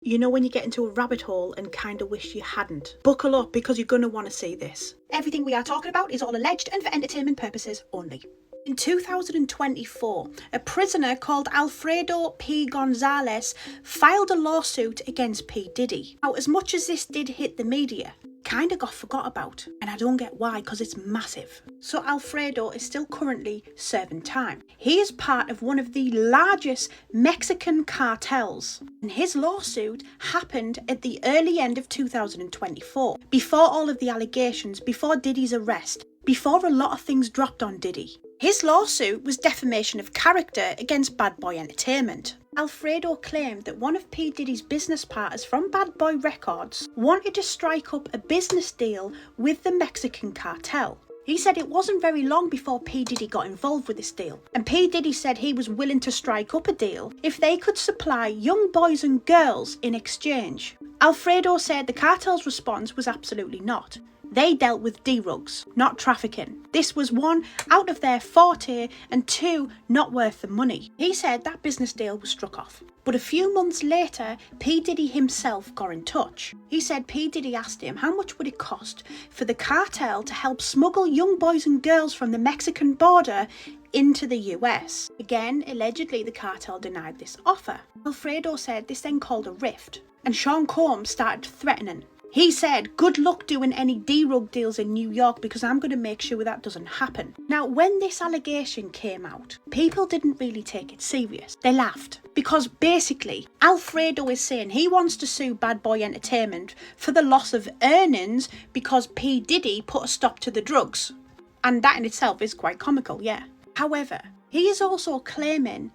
You know when you get into a rabbit hole and kind of wish you hadn't? Buckle up because you're going to want to see this. Everything we are talking about is all alleged and for entertainment purposes only. In 2024, a prisoner called Alfredo P. Gonzalez filed a lawsuit against P. Diddy. Now, as much as this did hit the media, kind of got forgot about, and I don't get why, because it's massive. So Alfredo is still currently serving time. He is part of one of the largest Mexican cartels, and his lawsuit happened at the early end of 2024, before all of the allegations, before Diddy's arrest, before a lot of things dropped on Diddy. His lawsuit was defamation of character against Bad Boy Entertainment. Alfredo claimed that one of P. Diddy's business partners from Bad Boy Records wanted to strike up a business deal with the Mexican cartel. He said it wasn't very long before P. Diddy got involved with this deal, and P. Diddy said he was willing to strike up a deal if they could supply young boys and girls in exchange. Alfredo said the cartel's response was absolutely not. They dealt with drugs, not trafficking. This was one, out of their forte, and two, not worth the money. He said that business deal was struck off. But a few months later, P. Diddy himself got in touch. He said P. Diddy asked him how much would it cost for the cartel to help smuggle young boys and girls from the Mexican border into the US. Again, allegedly the cartel denied this offer. Alfredo said this then called a rift, and Sean Combs started threatening. He said, good luck doing any drug deals in New York because I'm going to make sure that doesn't happen. Now, when this allegation came out, people didn't really take it serious. They laughed because basically Alfredo is saying he wants to sue Bad Boy Entertainment for the loss of earnings because P. Diddy put a stop to the drugs. And that in itself is quite comical, yeah. However, he is also claiming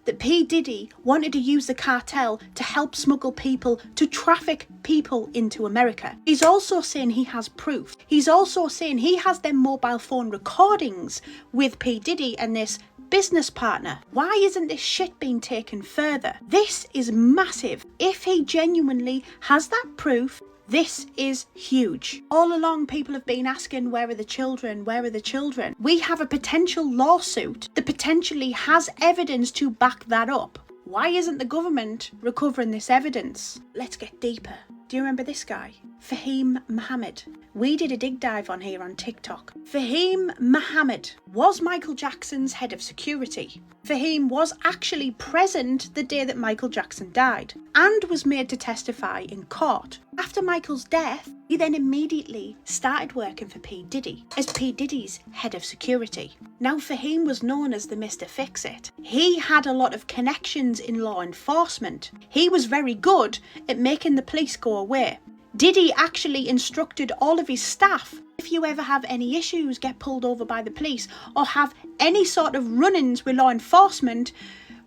that P. Diddy wanted to use the cartel to help smuggle people, to traffic people into America. He's also saying he has proof. He's also saying he has them mobile phone recordings with P. Diddy and this business partner. Why isn't this shit being taken further? This is massive. If he genuinely has that proof, this is huge. All along, people have been asking, where are the children? Where are the children? We have a potential lawsuit that potentially has evidence to back that up. Why isn't the government recovering this evidence? Let's get deeper. Do you remember this guy? Fahim Mohammed. We did a dig dive on here on TikTok. Fahim Mohammed was Michael Jackson's head of security. Fahim was actually present the day that Michael Jackson died and was made to testify in court. After Michael's death, he then immediately started working for P. Diddy as P. Diddy's head of security. Now, Fahim was known as the Mr. Fix-It. He had a lot of connections in law enforcement. He was very good at making the police go away. Diddy actually instructed all of his staff, if you ever have any issues, get pulled over by the police, or have any sort of run-ins with law enforcement,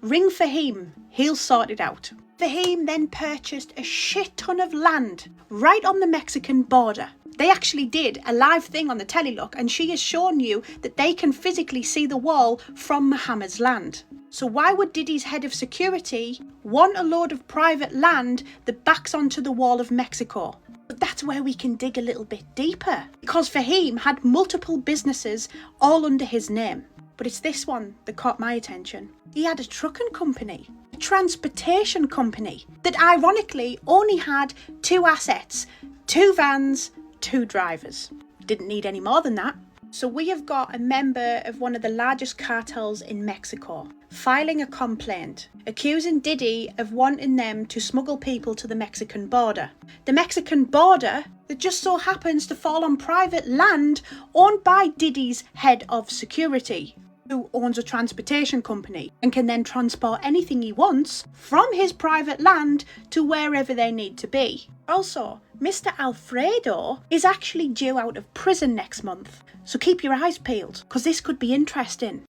ring Fahim, he'll sort it out. Fahim then purchased a shit ton of land right on the Mexican border. They actually did a live thing on the Telelook, and she has shown you that they can physically see the wall from Mohammed's land. So why would Diddy's head of security want a load of private land that backs onto the wall of Mexico? But that's where we can dig a little bit deeper, because Fahim had multiple businesses all under his name. But it's this one that caught my attention. He had a trucking company, a transportation company, that ironically only had two assets, 2 vans, 2 drivers. Didn't need any more than that. So we have got a member of one of the largest cartels in Mexico filing a complaint, accusing Diddy of wanting them to smuggle people to the Mexican border. The Mexican border that just so happens to fall on private land owned by Diddy's head of security, who owns a transportation company and can then transport anything he wants from his private land to wherever they need to be. Also, Mr. Alfredo is actually due out of prison next month, so keep your eyes peeled, because this could be interesting.